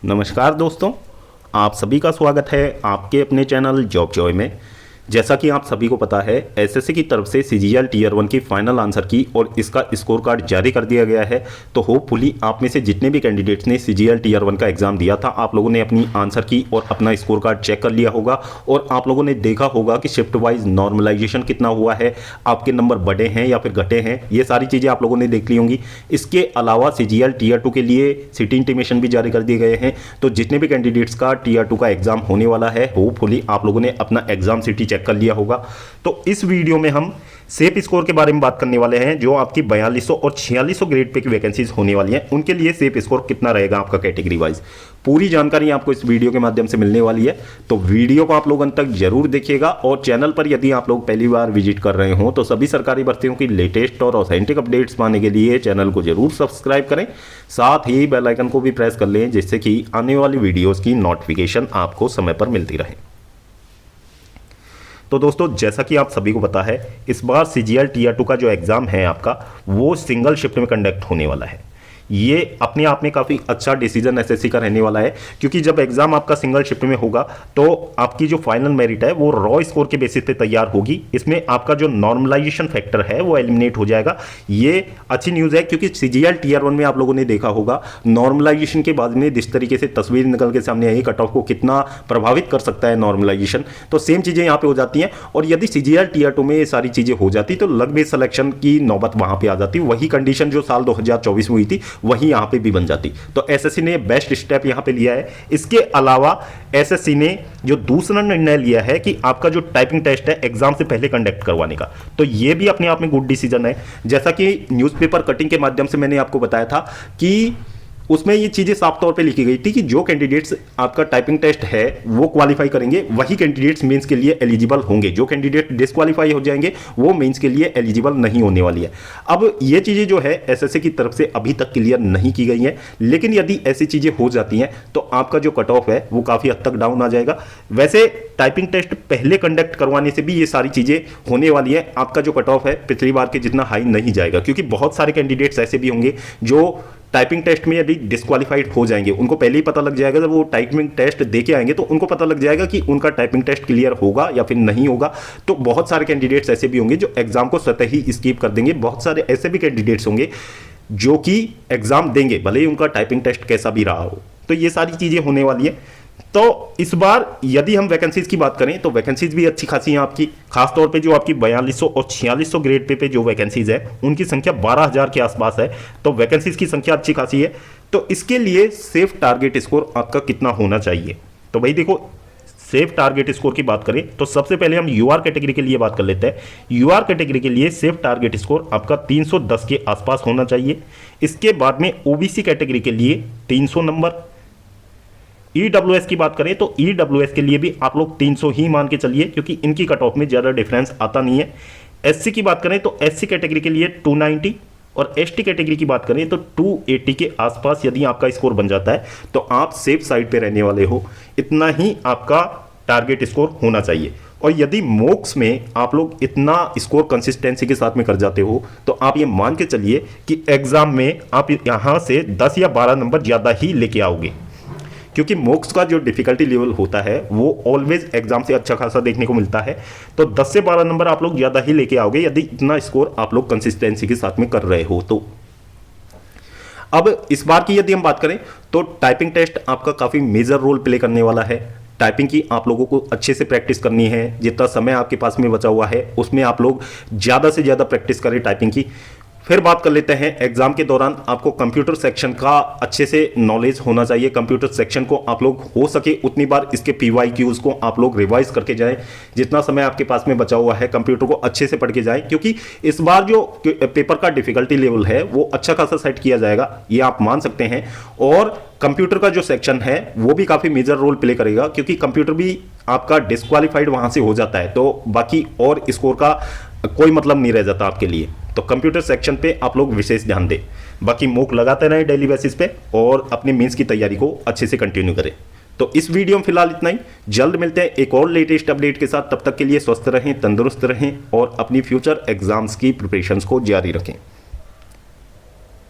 नमस्कार दोस्तों, आप सभी का स्वागत है आपके अपने चैनल जॉब जॉय में। जैसा कि आप सभी को पता है, एसएससी की तरफ से सीजीएल टीयर 1 की फाइनल आंसर की और इसका स्कोर कार्ड जारी कर दिया गया है। तो होपफुली आप में से जितने भी कैंडिडेट्स ने सीजीएल टीयर 1 का एग्जाम दिया था, आप लोगों ने अपनी आंसर की और अपना स्कोर कार्ड चेक कर लिया होगा और आप लोगों ने देखा होगा कि शिफ्ट वाइज नॉर्मलाइजेशन कितना हुआ है, आपके नंबर बढ़े हैं या फिर घटे हैं। ये सारी चीज़ें आप लोगों ने देख ली होंगी। इसके अलावा सीजीएल टीयर 2 के लिए सिटी इंटीमेशन भी जारी कर दिए गए हैं। तो जितने भी कैंडिडेट्स का टीयर 2 का एग्जाम होने वाला है, होपफुली आप लोगों ने अपना एग्जाम सिटी चेक कर लिया होगा। तो इस वीडियो में हम सेफ स्कोर के बारे में बात करने वाले हैं। जो आपकी 4200 और 4600 ग्रेड पे की वैकेंसीज होने वाली हैं, उनके लिए सेफ स्कोर कितना रहेगा आपका कैटेगरी वाइज, पूरी जानकारी आपको इस वीडियो के माध्यम से मिलने वाली है। तो वीडियो को आप लोग अंत तक जरूर देखिएगा और चैनल पर यदि आप लोग पहली बार विजिट कर रहे हो तो सभी सरकारी भर्तियों की लेटेस्ट और ऑथेंटिक अपडेट्स पाने के लिए चैनल को जरूर सब्सक्राइब करें, साथ ही बेल आइकन को भी प्रेस कर लें, जिससे कि आने वाली वीडियोस की नोटिफिकेशन आपको समय पर मिलती रहे। तो दोस्तों, जैसा कि आप सभी को पता है, इस बार सीजीएल टीयर 2 का जो एग्ज़ाम है आपका, वो सिंगल शिफ्ट में कंडक्ट होने वाला है। ये अपने आप में काफ़ी अच्छा डिसीजन एसएससी का रहने वाला है, क्योंकि जब एग्जाम आपका सिंगल शिफ्ट में होगा तो आपकी जो फाइनल मेरिट है वो रॉ स्कोर के बेसिस पे तैयार होगी। इसमें आपका जो नॉर्मलाइजेशन फैक्टर है वो एलिमिनेट हो जाएगा। ये अच्छी न्यूज़ है, क्योंकि सीजीएल टीयर 1 में आप लोगों ने देखा होगा नॉर्मलाइजेशन के बाद में जिस तरीके से तस्वीर निकल के सामने आई, कट ऑफ को कितना प्रभावित कर सकता है नॉर्मलाइजेशन, तो सेम चीज़ें यहाँ पे हो जाती हैं। और यदि सीजीएल टीयर 2 में ये सारी चीज़ें हो जाती तो लक बेस्ड सिलेक्शन की नौबत वहाँ पर आ जाती। वही कंडीशन जो साल 2024 में हुई थी वही यहां पे भी बन जाती। तो एसएससी ने बेस्ट स्टेप यहां पे लिया है। इसके अलावा एसएससी ने जो दूसरा निर्णय लिया है कि आपका जो टाइपिंग टेस्ट है एग्जाम से पहले कंडक्ट करवाने का, तो ये भी अपने आप में गुड डिसीजन है। जैसा कि न्यूज़पेपर कटिंग के माध्यम से मैंने आपको बताया था कि उसमें ये चीज़ें साफ तौर पे लिखी गई थी कि जो कैंडिडेट्स आपका टाइपिंग टेस्ट है वो क्वालिफाई करेंगे, वही कैंडिडेट्स मेंस के लिए एलिजिबल होंगे। जो कैंडिडेट डिस्क्वालीफाई हो जाएंगे वो मेंस के लिए एलिजिबल नहीं होने वाली है। अब ये चीज़ें जो है एसएससी की तरफ से अभी तक क्लियर नहीं की गई हैं, लेकिन यदि ऐसी चीज़ें हो जाती हैं तो आपका जो कट ऑफ है वो काफ़ी हद तक डाउन आ जाएगा। वैसे टाइपिंग टेस्ट पहले कंडक्ट करवाने से भी ये सारी चीज़ें होने वाली है। आपका जो कट ऑफ है पिछली बार के जितना हाई नहीं जाएगा, क्योंकि बहुत सारे कैंडिडेट्स ऐसे भी होंगे जो टाइपिंग टेस्ट में यदि डिस्क्वालीफाइड हो जाएंगे, उनको पहले ही पता लग जाएगा। जब वो टाइपिंग टेस्ट दे के आएंगे तो उनको पता लग जाएगा कि उनका टाइपिंग टेस्ट क्लियर होगा या फिर नहीं होगा। तो बहुत सारे कैंडिडेट्स ऐसे भी होंगे जो एग्जाम को स्वतः ही स्किप कर देंगे। बहुत सारे ऐसे भी कैंडिडेट्स होंगे जो कि एग्जाम देंगे भले ही उनका टाइपिंग टेस्ट कैसा भी रहा हो। तो ये सारी चीज़ें होने वाली है। तो इस बार यदि हम वैकेंसीज की बात करें तो वैकेंसीज भी अच्छी खासी हैं आपकी। खासतौर पे जो आपकी 4200 और 4600 ग्रेड पे जो वैकेंसीज है उनकी संख्या 12000 के आसपास है। तो वैकेंसीज की संख्या अच्छी खासी है। तो इसके लिए सेफ टारगेट स्कोर आपका कितना होना चाहिए? तो भाई देखो, सेफ टारगेट स्कोर की बात करें तो सबसे पहले हम यूआर कैटेगरी के लिए बात कर लेते हैं। यूआर कैटेगरी के लिए सेफ टारगेट स्कोर आपका 310 के आसपास होना चाहिए। इसके बाद में ओबीसी कैटेगरी के लिए 300 नंबर। ईडब्ल्यूएस की बात करें तो ईडब्ल्यूएस के लिए भी आप लोग 300 ही मान के चलिए, क्योंकि इनकी कट ऑफ में ज़्यादा डिफरेंस आता नहीं है। एससी की बात करें तो एससी कैटेगरी के लिए 290 और एसटी कैटेगरी की बात करें तो 280 के आसपास यदि आपका स्कोर बन जाता है तो आप सेफ साइड पे रहने वाले हो। इतना ही आपका टारगेट स्कोर होना चाहिए। और यदि मोक्स में आप लोग इतना स्कोर कंसिस्टेंसी के साथ में कर जाते हो तो आप ये मान के चलिए कि एग्जाम में आप यहाँ से 10 या 12 नंबर ज़्यादा ही लेके आओगे, क्योंकि मोक्स का जो डिफिकल्टी लेवल होता है वो ऑलवेज एग्जाम से अच्छा खासा देखने को मिलता है। तो 10 से 12 नंबर आप लोग ज़्यादा ही लेके आओगे यदि इतना स्कोर आप लोग कंसिस्टेंसी के साथ में कर रहे हो तो। अब इस बार की यदि हम बात करें तो टाइपिंग टेस्ट आपका काफ़ी मेजर रोल प्ले करने वाला है। टाइपिंग की आप लोगों को अच्छे से प्रैक्टिस करनी है। जितना समय आपके पास में बचा हुआ है उसमें आप लोग ज़्यादा से ज़्यादा प्रैक्टिस करें टाइपिंग की। फिर बात कर लेते हैं, एग्जाम के दौरान आपको कंप्यूटर सेक्शन का अच्छे से नॉलेज होना चाहिए। कंप्यूटर सेक्शन को आप लोग हो सके उतनी बार इसके पीवाईक्यूज को आप लोग रिवाइज करके जाएं। जितना समय आपके पास में बचा हुआ है कंप्यूटर को अच्छे से पढ़ के जाएं, क्योंकि इस बार जो पेपर का डिफिकल्टी लेवल है वो अच्छा खासा सेट किया जाएगा, ये आप मान सकते हैं। और कंप्यूटर का जो सेक्शन है वो भी काफ़ी मेजर रोल प्ले करेगा, क्योंकि कंप्यूटर भी आपका डिस्क्वालीफाइड वहाँ से हो जाता है तो बाकी और स्कोर का कोई मतलब नहीं रह जाता आपके लिए। तो कंप्यूटर सेक्शन पे आप लोग विशेष ध्यान दें। बाकी मॉक लगाते रहें डेली बेसिस पे और अपने मेंस की तैयारी को अच्छे से कंटिन्यू करें। तो इस वीडियो में फिलहाल इतना ही। जल्द मिलते हैं एक और लेटेस्ट अपडेट के साथ। तब तक के लिए स्वस्थ रहें, तंदुरुस्त रहें और अपनी फ्यूचर एग्जाम्स की प्रिपरेशंस को जारी रखें।